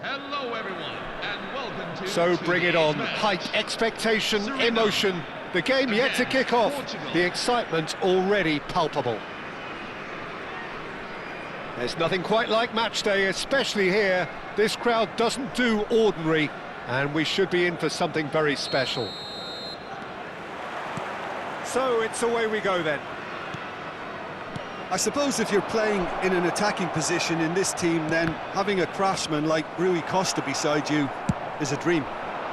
Hello everyone, and welcome to... So bring it on. Height, expectation, emotion. The game yet to kick off. The excitement already palpable. There's nothing quite like match day, especially here. This crowd doesn't do ordinary, and we should be in for something very special. So it's away we go then. I suppose if you're playing in an attacking position in this team, then having a craftsman like Rui Costa beside you is a dream.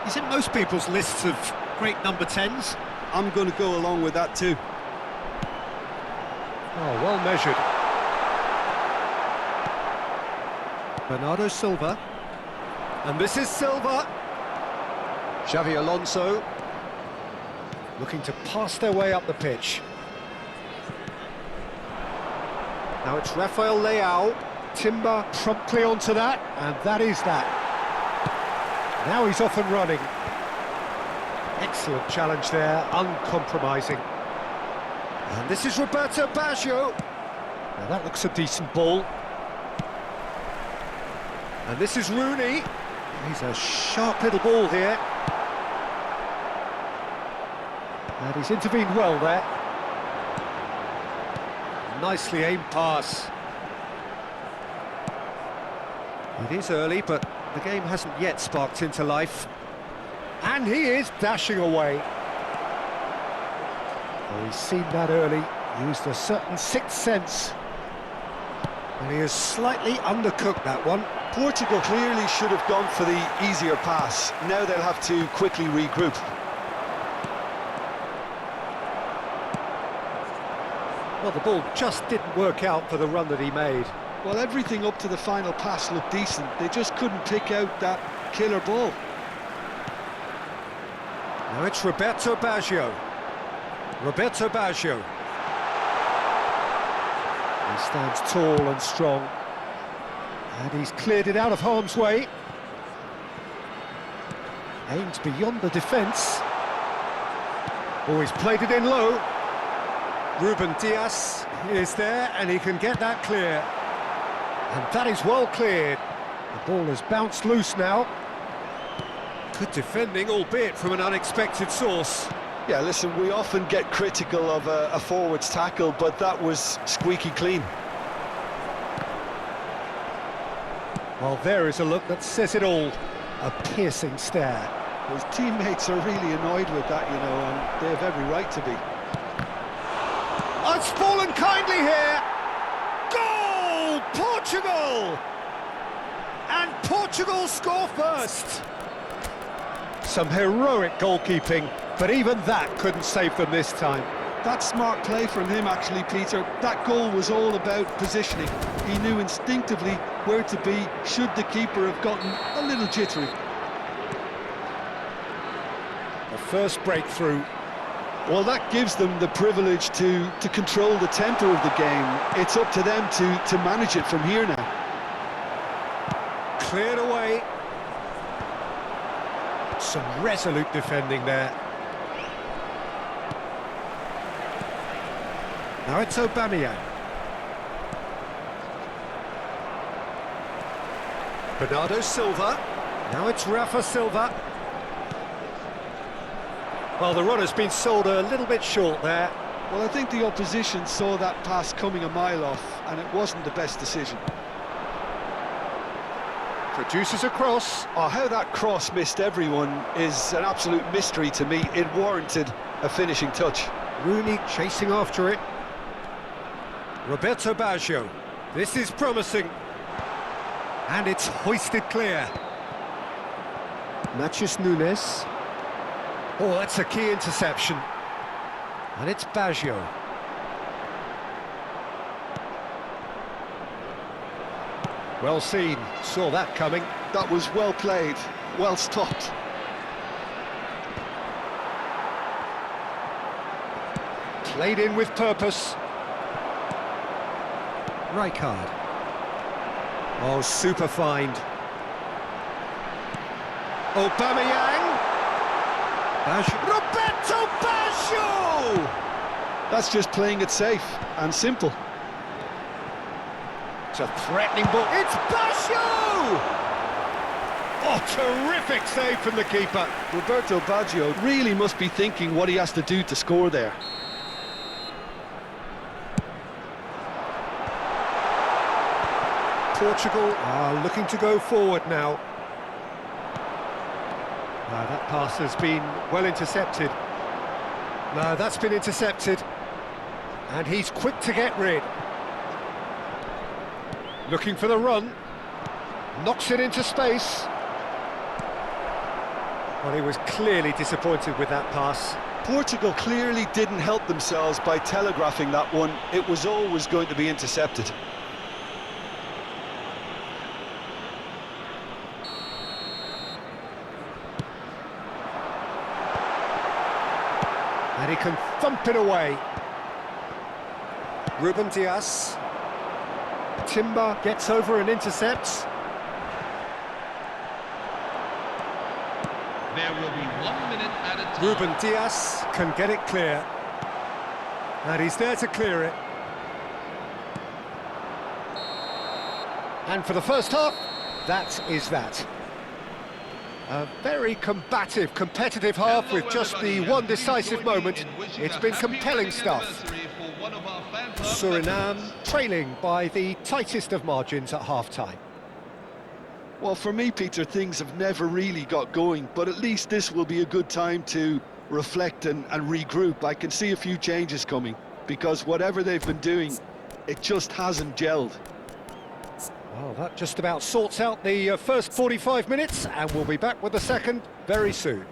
He's in most people's lists of great number 10s. I'm going to go along with that too. Oh, well measured. Bernardo Silva. And this is Silva. Xavi Alonso. Looking to pass their way up the pitch. Now it's Rafael Leao. Timber promptly onto that, and that is that. Now he's off and running. Excellent challenge there, uncompromising. And this is Roberto Baggio. Now that looks a decent ball. And this is Rooney. He's a sharp little ball here. And he's intervened well there. nicely aimed pass. It is early, but the game hasn't yet sparked into life. And he is dashing away. Oh, he's seen that early, used a certain sixth sense. And he has slightly undercooked that one. Portugal clearly should have gone for the easier pass. Now they'll have to quickly regroup. Well, the ball just didn't work out for the run that he made. Well, everything up to the final pass looked decent. They just couldn't pick out that killer ball. Now it's Roberto Baggio. Roberto Baggio. He stands tall and strong. And he's cleared it out of harm's way. Aimed beyond the defence. Oh, he's played it in low. Ruben Dias is there, and he can get that clear. And that is well cleared. The ball has bounced loose now. Good defending, albeit from an unexpected source. Yeah, listen, we often get critical of a forward's tackle, but that was squeaky clean. Well, there is a look that says it all. A piercing stare. His teammates are really annoyed with that, you know, and they have every right to be. Oh, it's fallen kindly here. Goal! Portugal! And Portugal score first. Some heroic goalkeeping, but even that couldn't save them this time. That's smart play from him, actually, Peter. That goal was all about positioning. He knew instinctively where to be should the keeper have gotten a little jittery. The first breakthrough. Well, that gives them the privilege to control the tempo of the game. It's up to them to manage it from here now. Cleared away. Some resolute defending there. Now it's Aubameyang. Bernardo Silva. Now it's Rafa Silva. Well, the runner's been sold a little bit short there. Well, I think the opposition saw that pass coming a mile off, and it wasn't the best decision. Produces a cross. Oh, how that cross missed everyone is an absolute mystery to me. It warranted a finishing touch. Rooney chasing after it. Roberto Baggio. This is promising. And it's hoisted clear. Matheus Nunes. Oh, that's a key interception. And it's Baggio. Well seen, saw that coming. That was well played, well stopped. Played in with purpose. Rijkaard. Oh, super find. Aubameyang. Roberto Baggio! That's just playing it safe and simple. It's a threatening ball. It's Baggio! Oh, terrific save from the keeper. Roberto Baggio really must be thinking what he has to do to score there. Portugal are looking to go forward now. That pass has been well intercepted. No, that's been intercepted. And he's quick to get rid. Looking for the run. Knocks it into space. Well, he was clearly disappointed with that pass. Portugal clearly didn't help themselves by telegraphing that one. It was always going to be intercepted. And he can thump it away. Ruben Dias. Timber gets over and intercepts. There will be 1 minute at a time. Ruben Dias can get it clear. And he's there to clear it. And for the first half, that is that. A very combative, competitive half with just the one decisive moment. It's been compelling stuff. Suriname trailing by the tightest of margins at half-time. Well, for me, Peter, things have never really got going, but at least this will be a good time to reflect and regroup. I can see a few changes coming, because whatever they've been doing, it just hasn't gelled. Well, that just about sorts out the first 45 minutes, and we'll be back with the second very soon.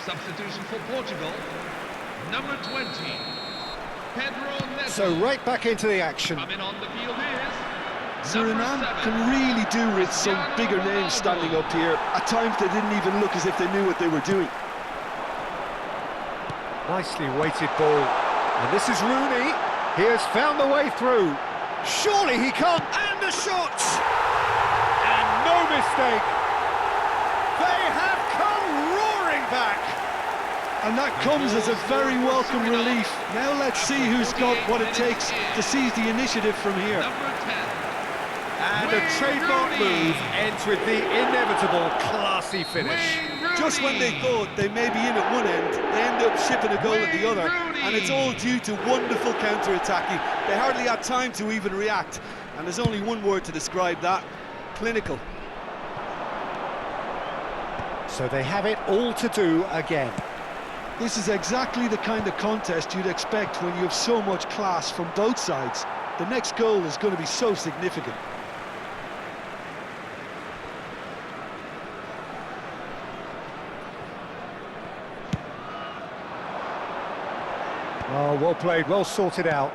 Substitution for Portugal, number 20, Pedro Neto. So right back into the action. Coming on the field is Suriname can really do with some bigger names standing up here. At times they didn't even look as if they knew what they were doing. Nicely weighted ball. And this is Rooney. He has found the way through. Surely he can't. And the shot! And no mistake. They have come roaring back. And that comes as a very welcome relief. Now let's see who's got what it takes to seize the initiative from here. number 10. And a trademark move ends with the inevitable classy finish. Just when they thought they may be in at one end, they end up shipping a goal at the other. And it's all due to wonderful counter-attacking. They hardly had time to even react. And there's only one word to describe that: clinical. So they have it all to do again. This is exactly the kind of contest you'd expect when you have so much class from both sides. The next goal is going to be so significant. Oh, well played, well sorted out.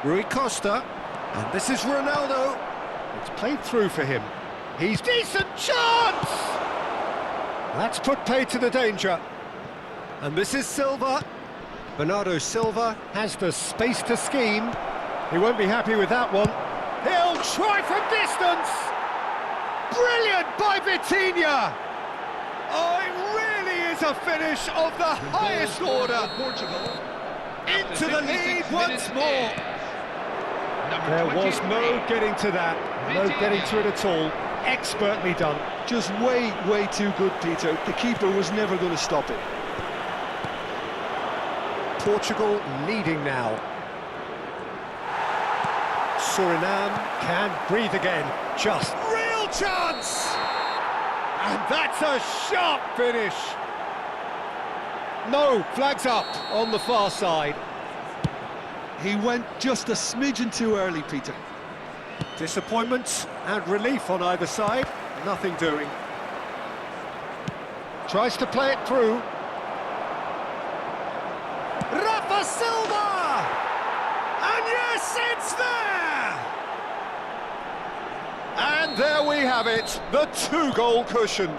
Rui Costa, and this is Ronaldo. It's played through for him. He's decent chance! That's put paid to the danger. And this is Silva. Bernardo Silva has the space to scheme. He won't be happy with that one. He'll try from distance! Brilliant by Vitinha! Oh, it really is a finish of the highest order. Portugal. Into the lead once more. There was no getting to that, no getting to it at all. Expertly done. Just way too good, Peter. The keeper was never going to stop it. Portugal leading now. Suriname can breathe again. Just real chance! And that's a sharp finish. No, flags up on the far side. He went just a smidgen too early, Peter. Disappointment and relief on either side. Nothing doing. Tries to play it through. Rafa Silva! And yes, it's there! And there we have it, the two-goal cushion.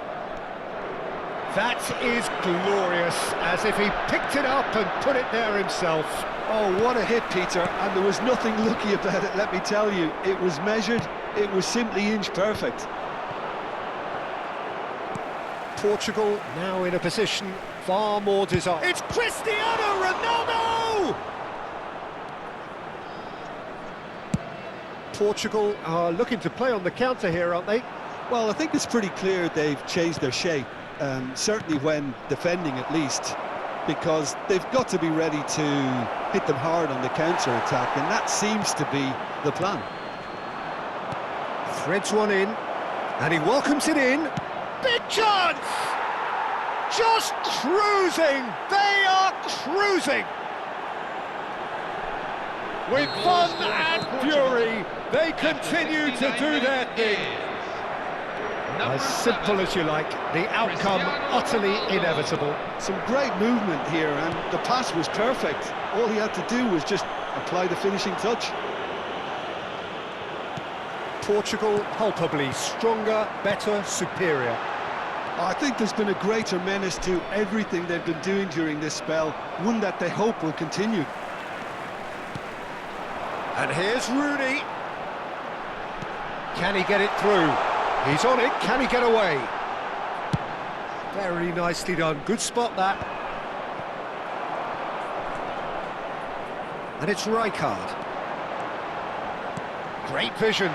That is glorious, as if he picked it up and put it there himself. Oh, what a hit, Peter, and there was nothing lucky about it, let me tell you. It was measured, it was simply inch perfect. Portugal now in a position far more desirable. It's Cristiano Ronaldo! Portugal are looking to play on the counter here, aren't they? Well, I think it's pretty clear they've changed their shape, certainly when defending at least, because they've got to be ready to hit them hard on the counter-attack, and that seems to be the plan. Threads one in, and he welcomes it in. Big chance! Just cruising! They are cruising! With fun and fury, they continue to do their thing. Number As simple 7. as you like, the outcome Cristiano utterly Ronaldo. inevitable. Some great movement here, and the pass was perfect. All he had to do was just apply the finishing touch. Portugal palpably stronger, better, superior. I think there's been a greater menace to everything they've been doing during this spell, one that they hope will continue. And here's Rooney. Can he get it through? He's on it, can he get away? Very nicely done, good spot that. And it's Rijkaard. Great vision.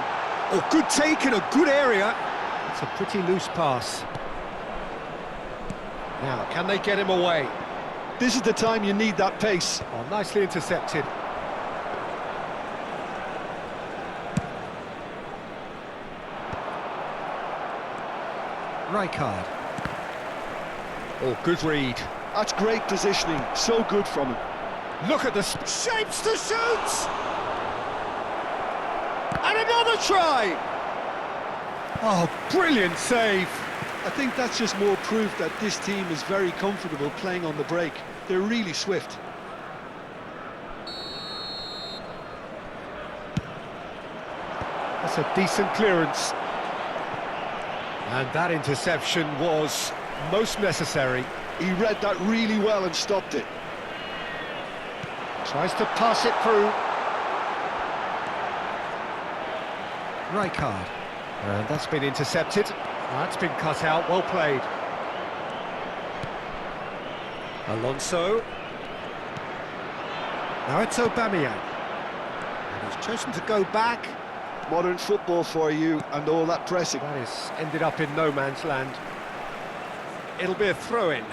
Oh, good take in a good area. It's a pretty loose pass. Now, can they get him away? This is the time you need that pace. Oh, nicely intercepted. Rijkaard. Oh, good read. That's great positioning, so good from him. Look at the shapes to shoot! And another try! Oh, brilliant save! I think that's just more proof that this team is very comfortable playing on the break. They're really swift. That's a decent clearance. And that interception was most necessary. He read that really well and stopped it. Tries to pass it through. Rijkaard. And that's been intercepted. That's been cut out, well played. Alonso. Now it's Aubameyang. And he's chosen to go back. Modern football for you and all that pressing. That is ended up in no man's land. It'll be a throw-in.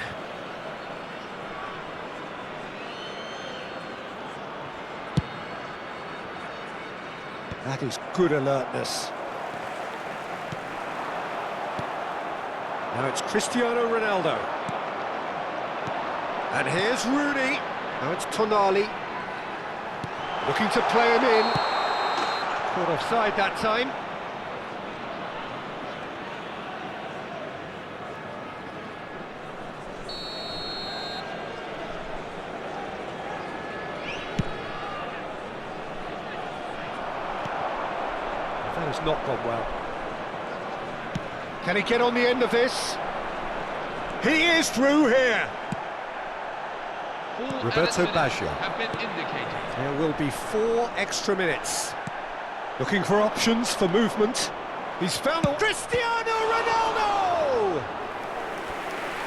That is good alertness. Now it's Cristiano Ronaldo. And here's Rooney. Now it's Tonali. Looking to play him in. Caught offside that time. That has not gone well. Can he get on the end of this? He is through here. Full Roberto added minutes Baggio. have been indicated. There will be 4 extra minutes. Looking for options for movement. He's found Cristiano Ronaldo!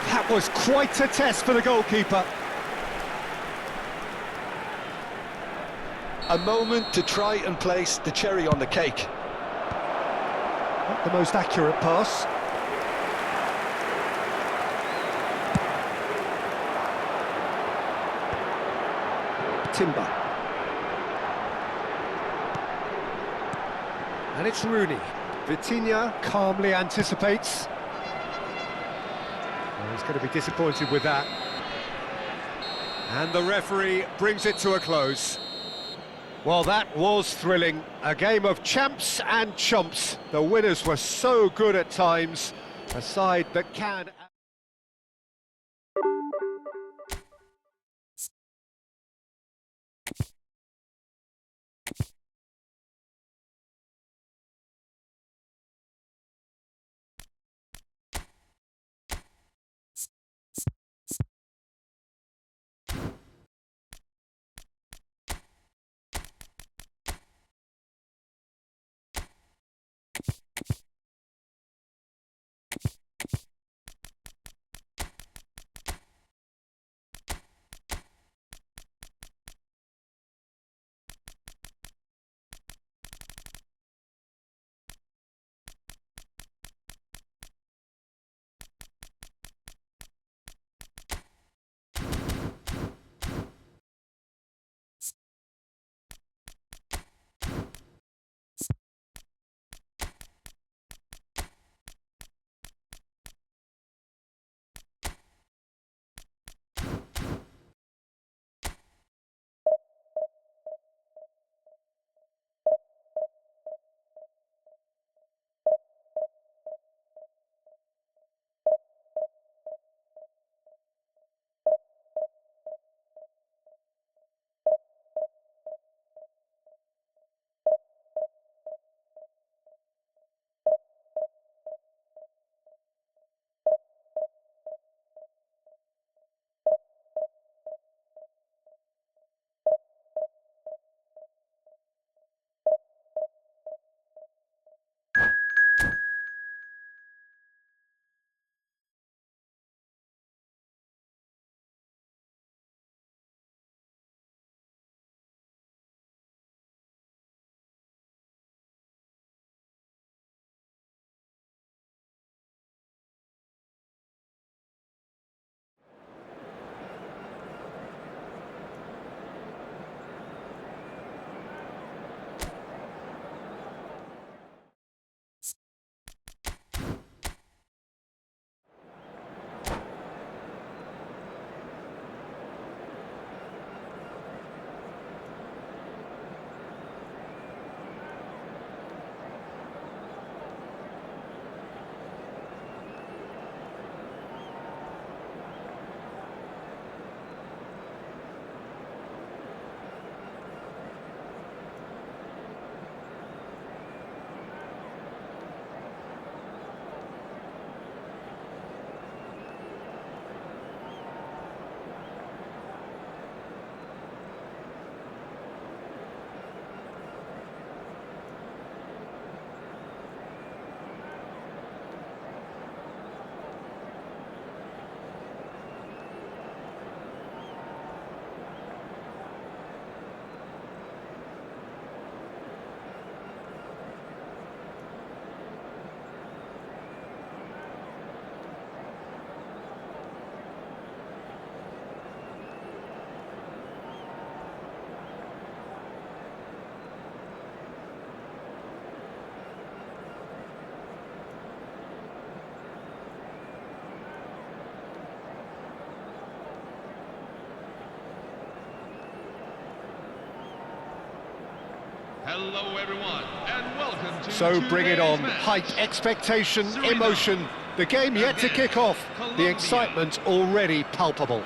That was quite a test for the goalkeeper. A moment to try and place the cherry on the cake. Not the most accurate pass. Timber. And it's Rooney. Vitinha calmly anticipates. Well, he's going to be disappointed with that. And the referee brings it to a close. Well, that was thrilling. A game of champs and chumps. The winners were so good at times. A side that can... Hello everyone, and welcome to So bring it on. today's match. Height, expectation, Suriname emotion. The game yet to against kick off. The Colombia. excitement already palpable.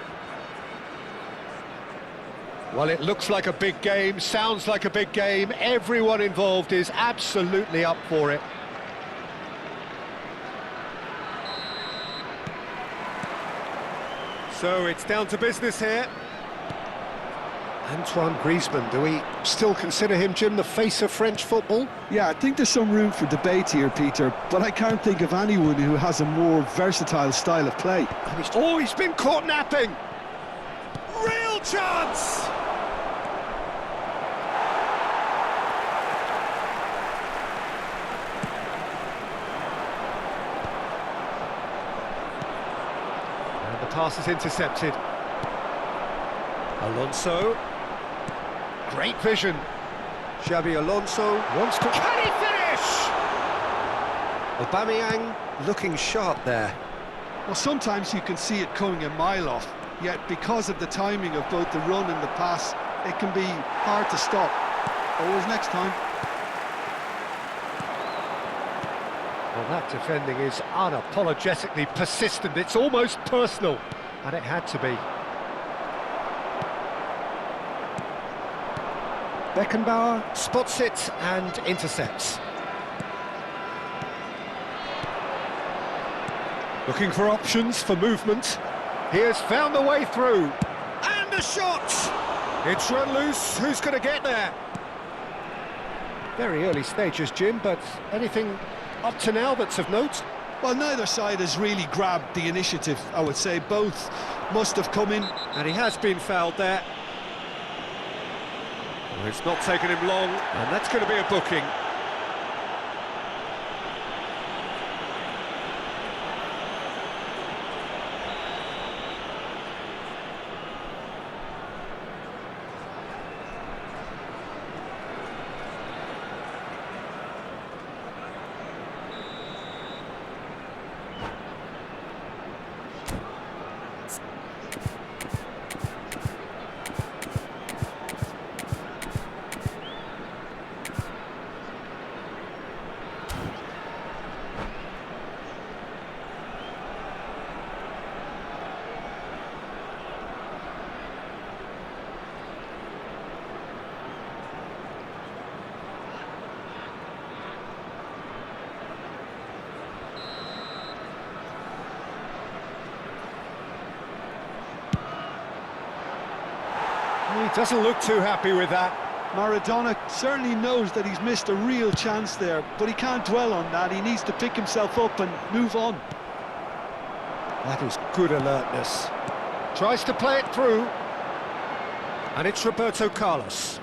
Well, it looks like a big game, sounds like a big game. Everyone involved is absolutely up for it. So it's down to business here. Antoine Griezmann, do we still consider him, Jim, the face of French football? Yeah, I think there's some room for debate here, Peter, but I can't think of anyone who has a more versatile style of play. Oh, he's been caught napping! Real chance! And the pass is intercepted. Alonso. Great vision. Xabi Alonso wants to... Can he finish? Aubameyang looking sharp there. Well, sometimes you can see it coming a mile off, yet because of the timing of both the run and the pass, it can be hard to stop. Always next time. Well, that defending is unapologetically persistent. It's almost personal, and it had to be. Beckenbauer spots it and intercepts. Looking for options for movement. He has found the way through. And a shot! It's run loose. Who's going to get there? Very early stages, Jim, but anything up to now that's of note? Well, neither side has really grabbed the initiative, I would say. Both must have come in. And he has been fouled there. Well, it's not taken him long, and that's going to be a booking. He doesn't look too happy with that. Maradona certainly knows that he's missed a real chance there, but he can't dwell on that. He needs to pick himself up and move on. That is good alertness. Tries to play it through. And it's Roberto Carlos.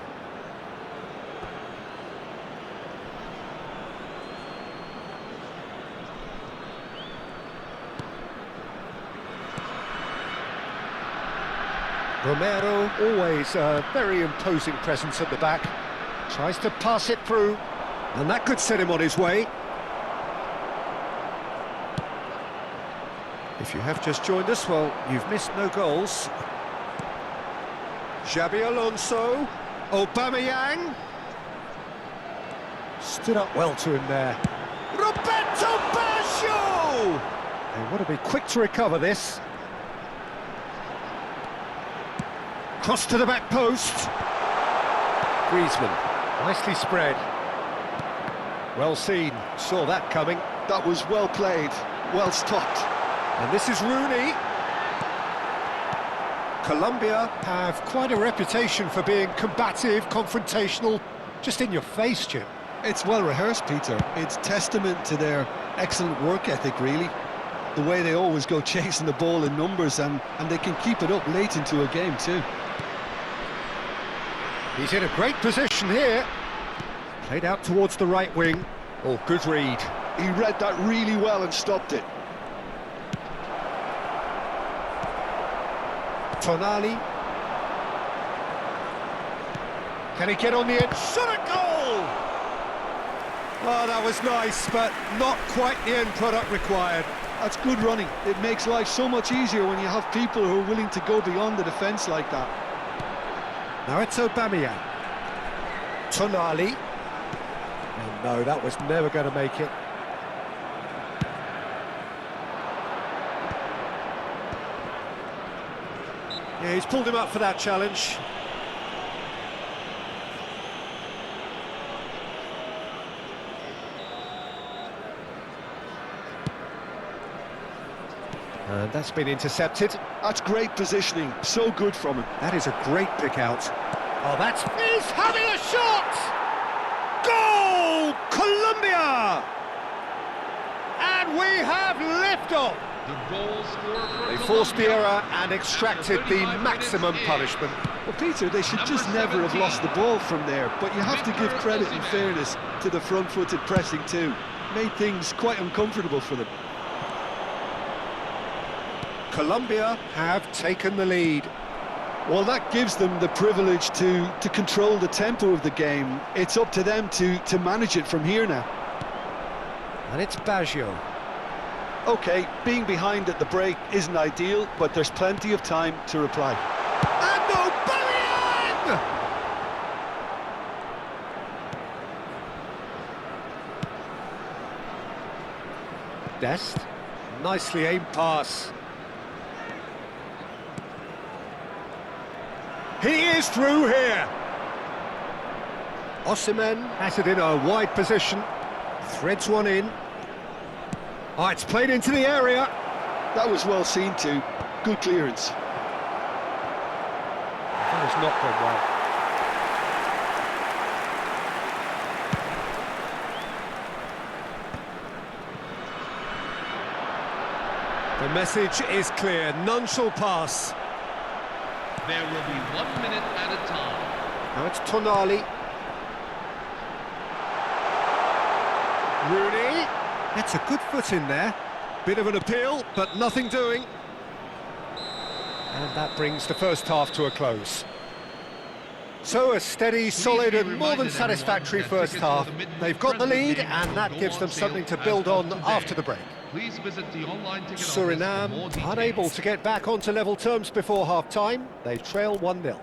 Romero, always a very imposing presence at the back. Tries to pass it through, and that could set him on his way. If you have just joined us, well, you've missed no goals. Xabi Alonso, Aubameyang. Stood up well to him there. Roberto Baggio! They want to be quick to recover this. Cross to the back post. Griezmann, nicely spread. Well seen, saw that coming. That was well played, well stopped. And this is Rooney. Colombia have quite a reputation for being combative, confrontational, just in your face, Jim. It's well rehearsed, Peter. It's testament to their excellent work ethic, really. The way they always go chasing the ball in numbers, and they can keep it up late into a game too. He's in a great position here. Played out towards the right wing. Oh, good read. He read that really well and stopped it. Tonali. Can he get on the edge? Shot a goal! Oh, that was nice, but not quite the end product required. That's good running. It makes life so much easier when you have people who are willing to go beyond the defence like that. Now it's Aubameyang. Tonali. And no, that was never going to make it. Yeah, he's pulled him up for that challenge. And that's been intercepted. That's great positioning, so good from him. That is a great pick out. Oh, that's... He's having a shot! Goal! Colombia! And we have liftoff! The goal scorer for They forced the error and extracted the maximum punishment. Well, Peter, they should just never have lost the ball from there, but you have to give credit and fairness to the front-footed pressing too. Made things quite uncomfortable for them. Colombia have taken the lead. Well, that gives them the privilege to control the tempo of the game. It's up to them to manage it from here now. And it's Baggio. OK, being behind at the break isn't ideal, but there's plenty of time to reply. And Aubameyang! Dest, nicely aimed pass. He is through here. Osimhen has it in a wide position, threads one in. Oh, it's played into the area. That was well seen too. Good clearance. That has not gone well. The message is clear, none shall pass. There will be 1 minute at a time. Now it's Tonali. Rooney. That's a good foot in there. Bit of an appeal, but nothing doing. And that brings the first half to a close. So a steady, solid and more than satisfactory first half. They've got the lead and that gives them something to build on after the break. Please visit the online ticket office for more Suriname details. unable to get back onto level terms before half-time. They trail 1-0.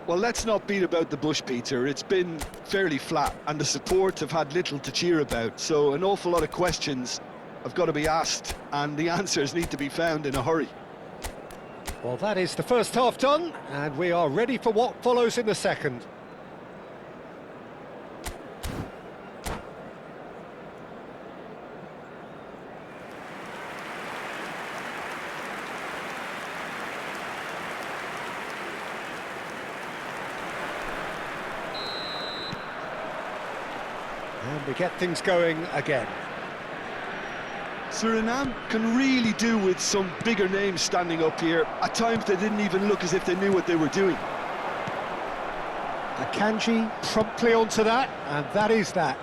Well, let's not beat about the bush, Peter. It's been fairly flat, and the support have had little to cheer about. So an awful lot of questions have got to be asked, and the answers need to be found in a hurry. Well, that is the first half done, and we are ready for what follows in the second. And we get things going again. Suriname can really do with some bigger names standing up here. At times they didn't even look as if they knew what they were doing. Akanji promptly onto that, and that is that.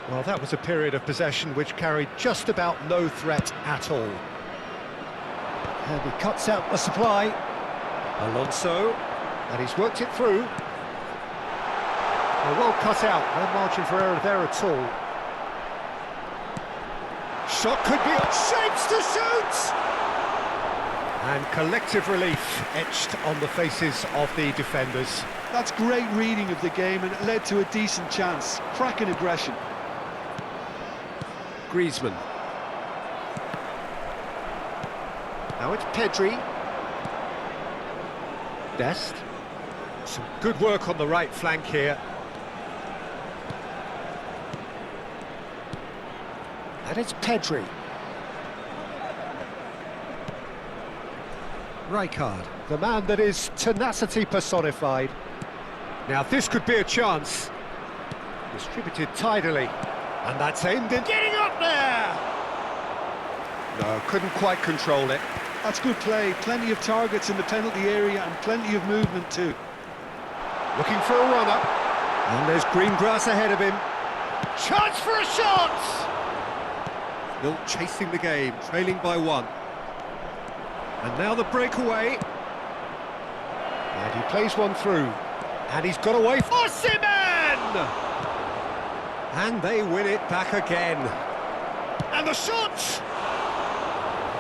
Well, that was a period of possession which carried just about no threat at all. And he cuts out the supply. Alonso, and he's worked it through. Well cut out, no margin for error there at all. Shot could be on, shapes to shoot! And collective relief etched on the faces of the defenders. That's great reading of the game, and it led to a decent chance. Cracking aggression. Griezmann. Now it's Pedri. Dest. Some good work on the right flank here. And it's Pedri. Rijkaard, the man that is tenacity personified. Now this could be a chance. Distributed tidily. And that's aimed in. Getting up there! No, couldn't quite control it. That's good play. Plenty of targets in the penalty area and plenty of movement too. Looking for a run-up. And there's green grass ahead of him. Chance for a shot! Still chasing the game, trailing by 1. And now the breakaway. And he plays one through. And he's got away for Osimhen! And they win it back again. And the shot!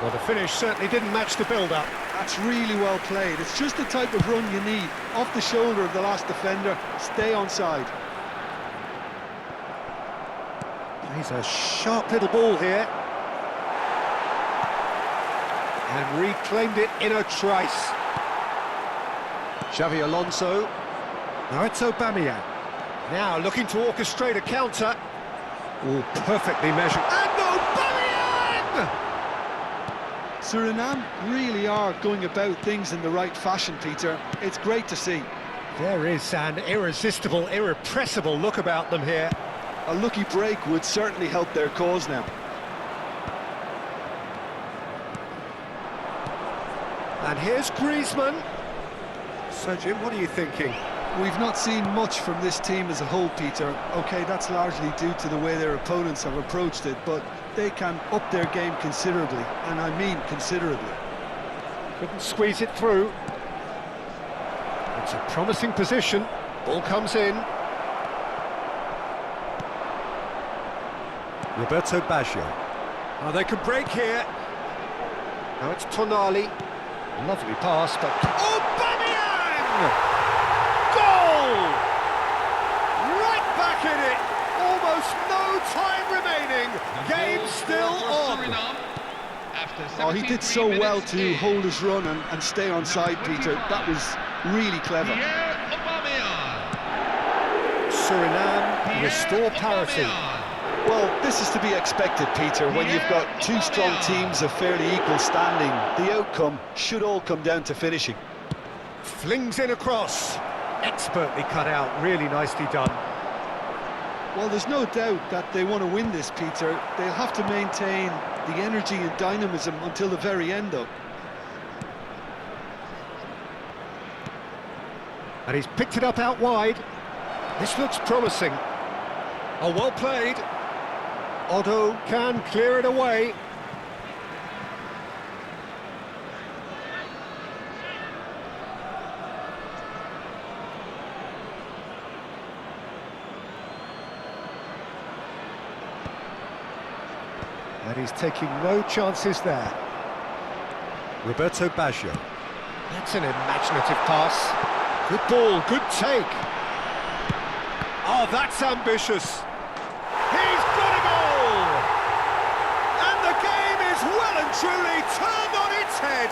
Well, the finish certainly didn't match the build-up. That's really well played. It's just the type of run you need. Off the shoulder of the last defender, stay onside. He's a sharp little ball here. And reclaimed it in a trice. Xavi Alonso. Now it's Aubameyang. Now looking to orchestrate a counter. All perfectly measured. And Aubameyang! Suriname really are going about things in the right fashion, Peter. It's great to see. There is an irresistible, irrepressible look about them here. A lucky break would certainly help their cause now. And here's Griezmann. So, Jim, what are you thinking? We've not seen much from this team as a whole, Peter. OK, that's largely due to the way their opponents have approached it, but they can up their game considerably, and I mean considerably. Couldn't squeeze it through. It's a promising position. Ball comes in. Roberto Baggio. Oh, they could break here. Now it's Tonali. Lovely pass, but... Aubameyang! Goal! Right back in it. Almost no time remaining. Game still on. Oh, he did so well to hold his run and stay on side, Peter. That was really clever. Suriname restore parity. Well, this is to be expected, Peter. When you've got two strong teams of fairly equal standing, the outcome should all come down to finishing. Flings in across. Expertly cut out, really nicely done. Well, there's no doubt that they want to win this, Peter. They'll have to maintain the energy and dynamism until the very end, though. And he's picked it up out wide. This looks promising. Oh, well played. Otto can clear it away. And he's taking no chances there. Roberto Baggio. That's an imaginative pass. Good ball, good take. Oh, that's ambitious. He's got a goal! And the game is well and truly turned on its head.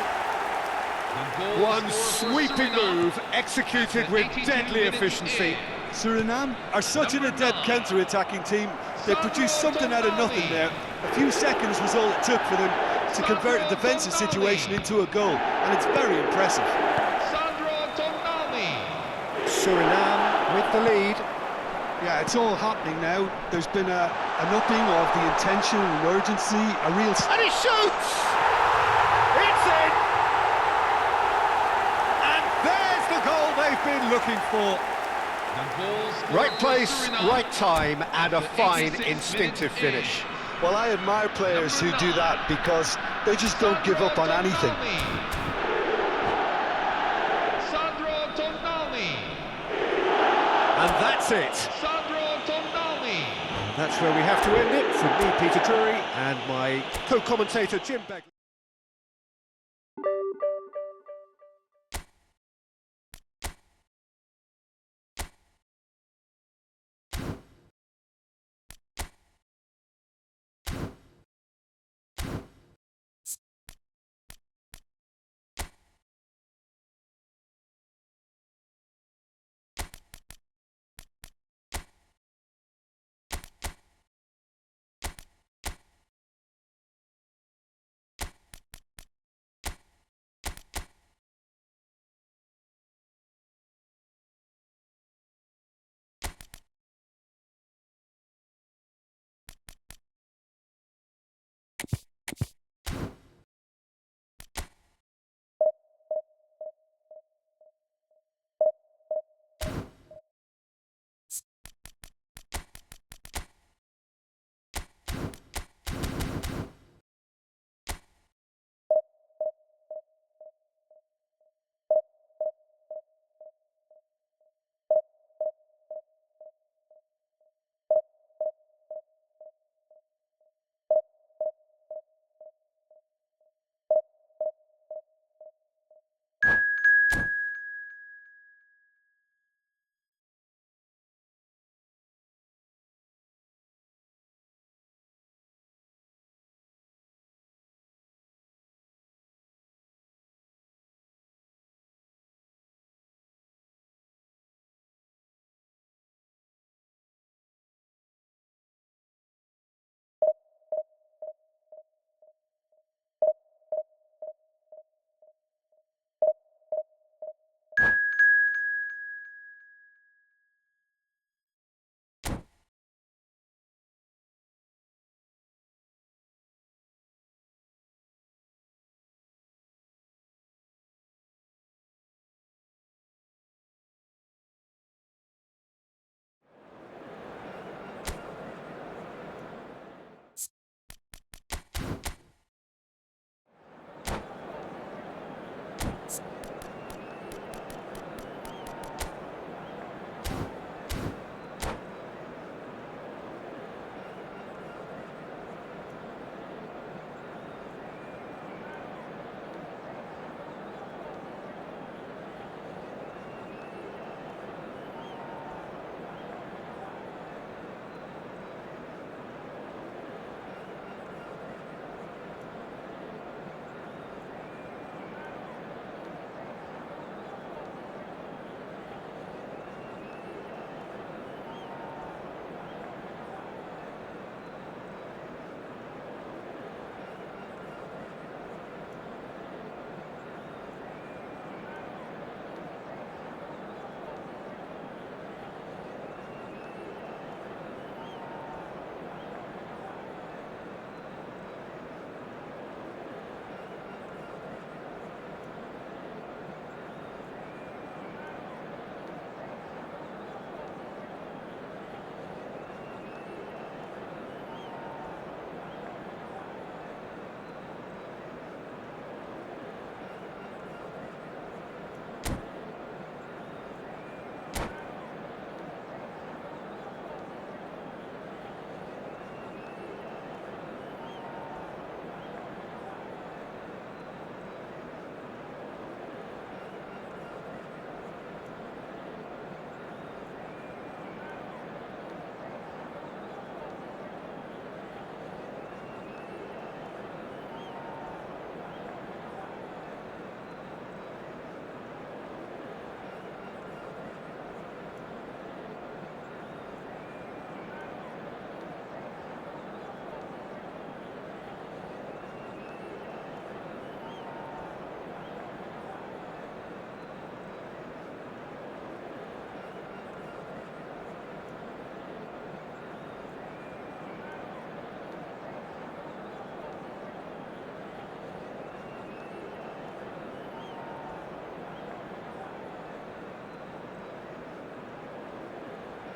One sweeping move, executed with deadly efficiency. Suriname are such an adept counter-attacking team. They produced something out of nothing there. A few seconds was all it took for them to convert a defensive situation into a goal, and it's very impressive. Suriname with the lead. Yeah, it's all happening now. There's been an upping of the intention and urgency, a real... And he shoots! It's in! And there's the goal they've been looking for. Right place, right time, and a fine instinctive finish. Well, I admire players who do that because they just don't give up on anything. And that's it. That's where we have to end it. From me, Peter Drury, and my co-commentator, Jim Begley.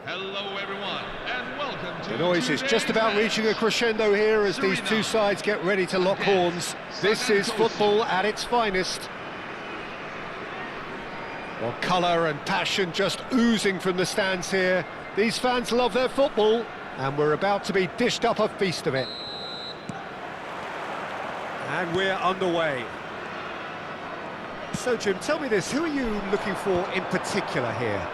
Hello, everyone, and welcome to The noise is just today's about match. reaching a crescendo here as these two sides get ready to lock horns. This is football at its finest. Well, colour and passion just oozing from the stands here. These fans love their football, and we're about to be dished up a feast of it. And we're underway. So, Jim, tell me this, who are you looking for in particular here?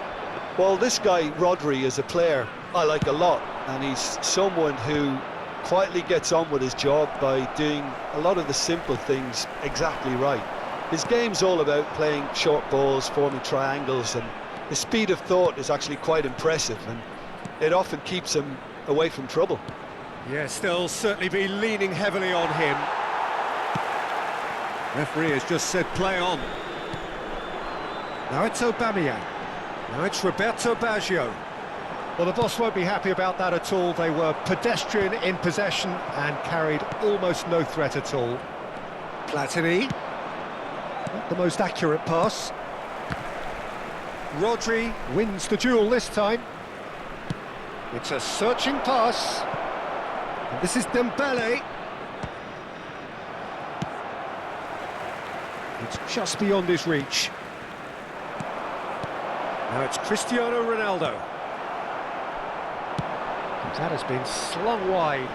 Well, this guy, Rodri, is a player I like a lot, and he's someone who quietly gets on with his job by doing a lot of the simple things exactly right. His game's all about playing short balls, forming triangles, and his speed of thought is actually quite impressive, and it often keeps him away from trouble. Yes, they'll certainly be leaning heavily on him. Referee has just said play on. Now it's Aubameyang. Now it's Roberto Baggio. Well, the boss won't be happy about that at all. They were pedestrian in possession and carried almost no threat at all. Platini. Not the most accurate pass. Rodri wins the duel this time. It's a searching pass. And this is Dembele. It's just beyond his reach. Now it's Cristiano Ronaldo. That has been slung wide.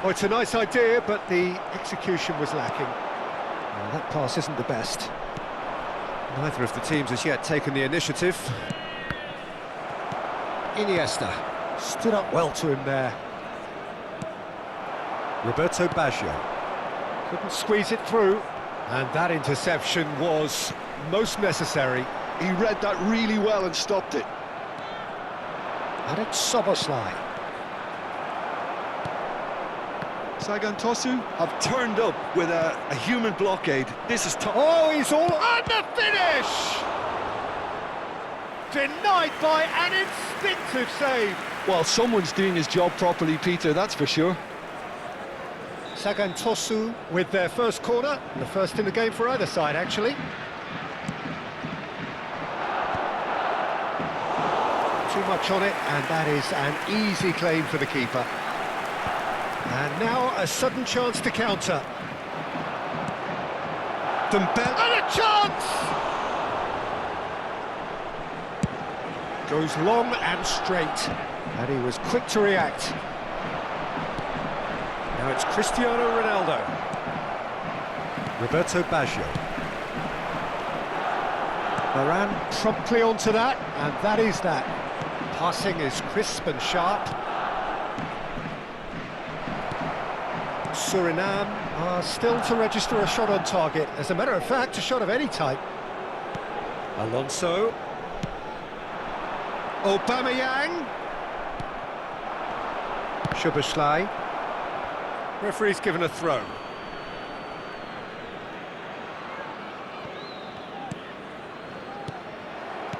Oh, it's a nice idea, but the execution was lacking. Well, that pass isn't the best. Neither of the teams has yet taken the initiative. Iniesta stood up well to him there. Roberto Baggio couldn't squeeze it through, and that interception was most necessary. He read that really well and stopped it. And it's Szoboszlai. Sagan Tosu have turned up with a human blockade. This is tough. Oh, he's all on the finish! Denied by an instinctive save. Well, someone's doing his job properly, Peter, that's for sure. Sagan Tosu with their first corner, the first in the game for either side, actually. Too much on it, and that is an easy claim for the keeper. And now a sudden chance to counter. Dembele, and a chance! Goes long and straight, and he was quick to react. Now it's Cristiano Ronaldo. Roberto Baggio. Varane promptly onto that, and that is that. Passing is crisp and sharp. Suriname are still to register a shot on target. As a matter of fact, a shot of any type. Alonso. Aubameyang. Szoboszlai. Referee's given a throw.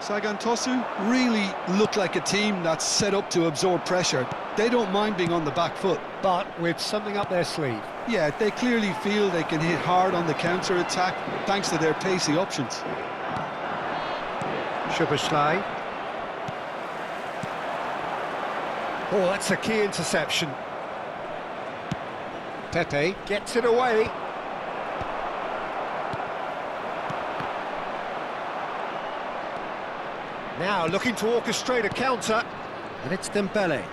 Sagan Tosu really look like a team that's set up to absorb pressure. They don't mind being on the back foot. But with something up their sleeve. Yeah, they clearly feel they can hit hard on the counter-attack thanks to their pacey options. Szoboszlai. Oh, that's a key interception. Pepe gets it away. Now looking to orchestrate a counter, and it's Dembele.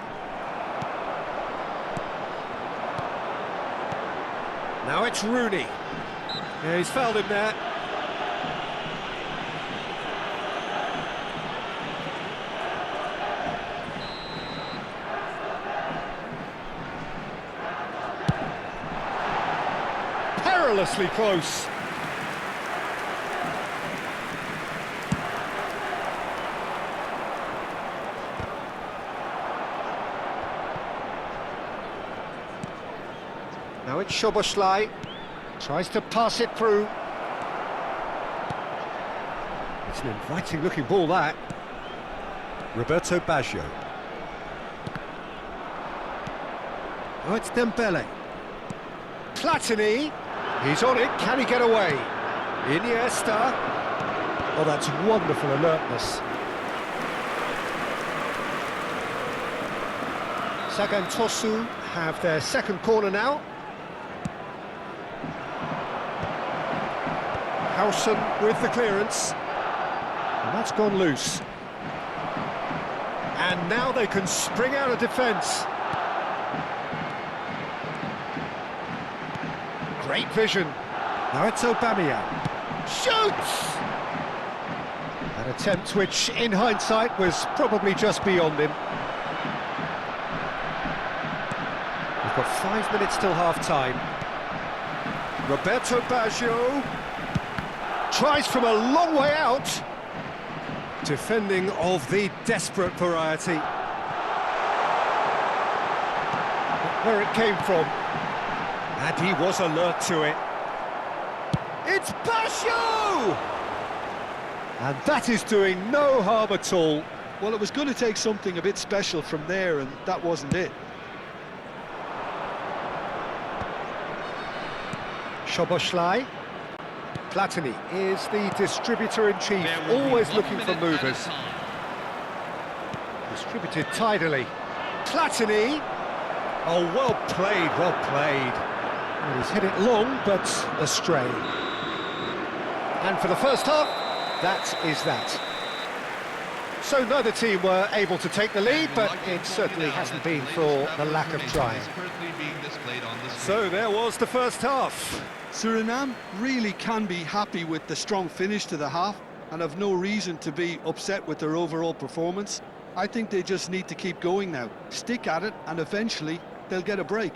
Now it's Rooney. Yeah, he's fouled him there. Perilously close. Now it's Szoboszlai, tries to pass it through. It's an inviting looking ball, that. Roberto Baggio. Oh, it's Dembele. Platini, he's on it, can he get away? Iniesta. Oh, that's wonderful alertness. Sagan Tosu have their second corner now. Howson with the clearance. And that's gone loose. And now they can spring out of defence. Great vision. Now it's Aubameyang. Shoots! An attempt which, in hindsight, was probably just beyond him. We've got 5 minutes till half-time. Roberto Baggio tries from a long way out. Defending of the desperate variety. Where it came from. And he was alert to it. It's Baggio! And that is doing no harm at all. Well, it was going to take something a bit special from there, and that wasn't it. Szoboszlai. Platini is the distributor-in-chief, There will be always 1 looking for minute at a movers. time. Distributed tidily. Platini! Oh, well played, well played. Well, he's hit it long, but astray. And for the first half, that is that. So neither team were able to take the lead, but it certainly hasn't been for the lack of trying. So there was the first half. Suriname really can be happy with the strong finish to the half and have no reason to be upset with their overall performance. I think they just need to keep going now, stick at it, and eventually they'll get a break.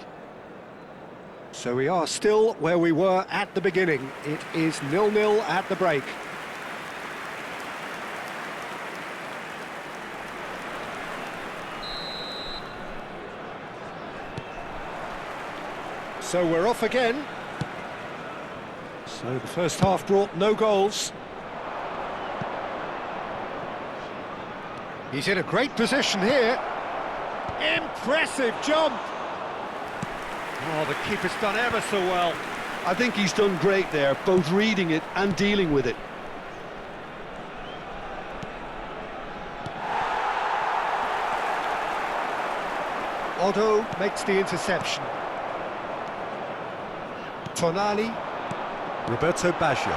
So we are still where we were at the beginning. It is 0-0 at the break. So we're off again. So the first half brought no goals. He's in a great position here. Impressive jump! Oh, the keeper's done ever so well. I think he's done great there, both reading it and dealing with it. Otto makes the interception. Tonali. Roberto Baggio.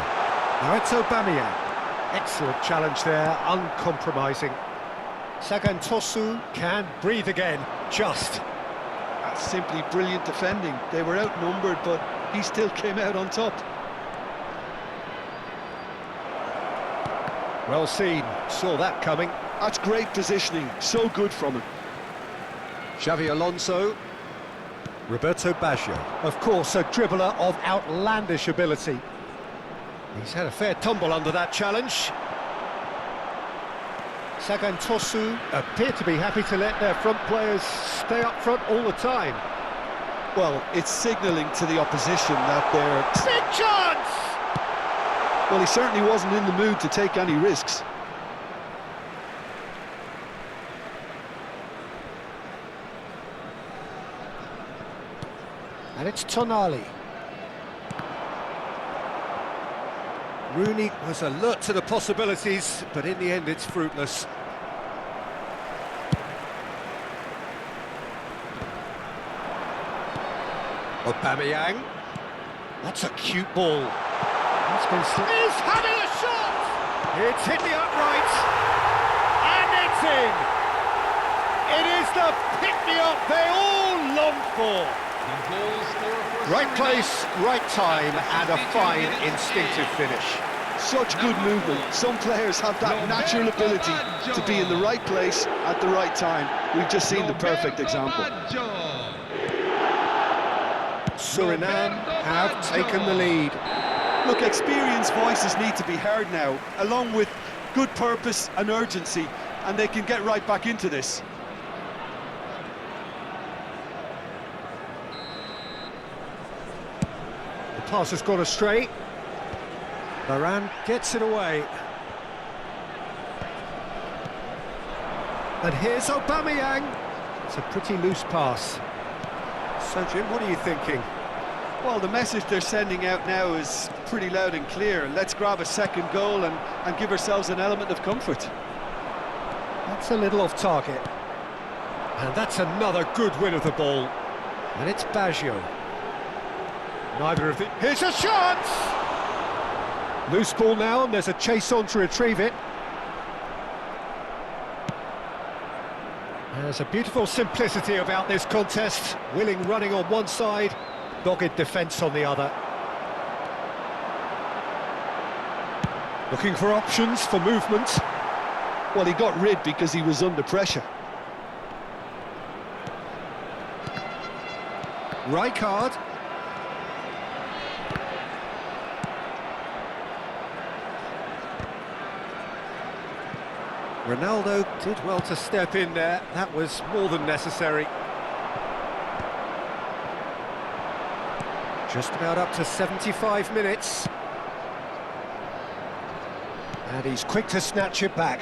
Now it's Aubameyang. Excellent challenge there, uncompromising. Sagan Tosu can breathe again, just. That's simply brilliant defending. They were outnumbered, but he still came out on top. Well seen, saw that coming. That's great positioning, so good from him. Xavi Alonso. Roberto Baggio. Of course, a dribbler of outlandish ability. He's had a fair tumble under that challenge. Sagan Tosu appear to be happy to let their front players stay up front all the time. Well, it's signalling to the opposition that they're... Big chance! Well, he certainly wasn't in the mood to take any risks. And it's Tonali. Rooney was alert to the possibilities, but in the end it's fruitless. Aubameyang. That's a cute ball. He's having a shot! It's hit the upright. And it's in! It is the pick-me-up they all longed for. Right place, right time, and a fine instinctive finish. Such good movement. Some players have that natural ability to be in the right place at the right time. We've just seen the perfect example. Suriname have taken the lead. Look, experienced voices need to be heard now, along with good purpose and urgency, and they can get right back into this. The pass has gone astray. Varane gets it away. And here's Aubameyang. It's a pretty loose pass. So, Jim, what are you thinking? Well, the message they're sending out now is pretty loud and clear. Let's grab a second goal and give ourselves an element of comfort. That's a little off target. And that's another good win of the ball. And it's Baggio. Neither of the... Here's a chance! Loose ball now, and there's a chase on to retrieve it. There's a beautiful simplicity about this contest. Willing running on one side, dogged defence on the other. Looking for options for movement. Well, he got rid because he was under pressure. Rijkaard. Ronaldo did well to step in there. That was more than necessary. Just about up to 75 minutes. And he's quick to snatch it back.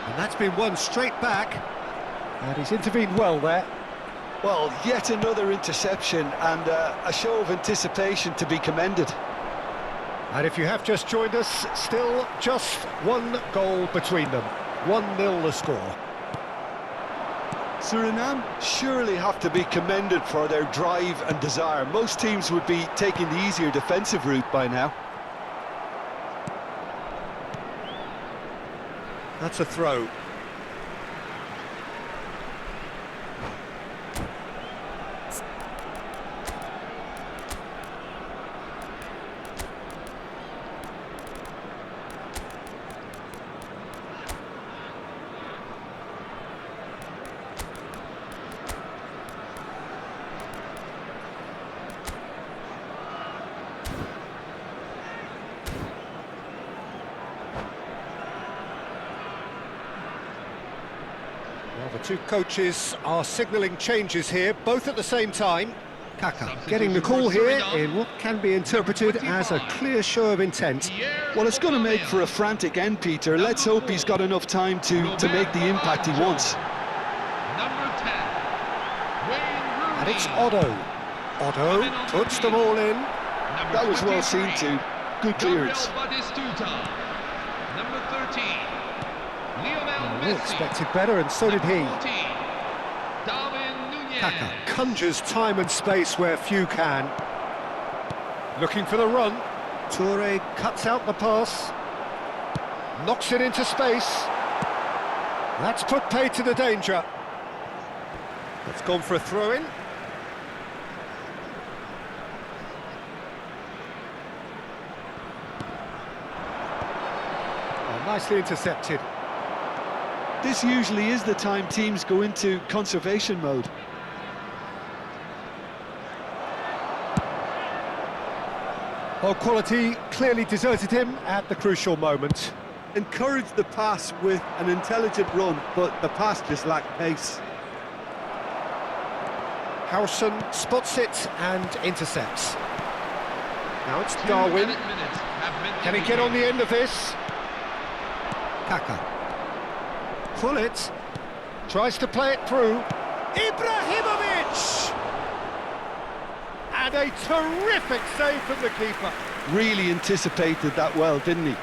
And that's been won straight back. And he's intervened well there. Well, yet another interception and a show of anticipation to be commended. And if you have just joined us, still just one goal between them. 1-0 the score. Suriname surely have to be commended for their drive and desire. Most teams would be taking the easier defensive route by now. That's a throw. Well, the two coaches are signalling changes here, both at the same time. Kaka getting the call here in what can be interpreted as a clear show of intent. Well, it's going to make for a frantic end, Peter. Let's hope he's got enough time to make the impact he wants. Number 10, Wayne Rooney. And it's Otto. Otto puts them all in. Number That was well 23, seen too. Good clearance. Gabriel Batistuta. Number 13, Lionel He Messi. expected better, and so did he. Number 14, Darwin Núñez. Kaka conjures time and space where few can. Looking for the run. Toure cuts out the pass. Knocks it into space. That's put paid to the danger. It's gone for a throw-in. Oh, nicely intercepted. This usually is the time teams go into conservation mode. Oh, quality clearly deserted him at the crucial moment. Encouraged the pass with an intelligent run, but the pass just lacked pace. Harrison spots it and intercepts. Now it's 2 Darwin. minutes have been Can he get on the end of this? Kaka. Pullet. Tries to play it through. Ibrahimovic! And a terrific save from the keeper. Really anticipated that well, didn't he?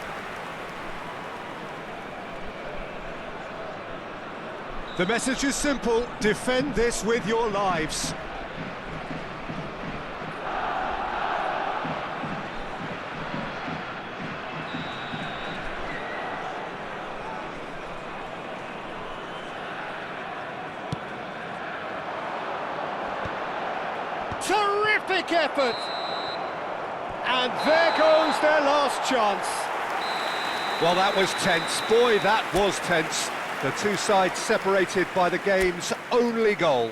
The message is simple: defend this with your lives. Terrific effort! And there goes their last chance. Well, that was tense. Boy, that was tense. The two sides separated by the game's only goal.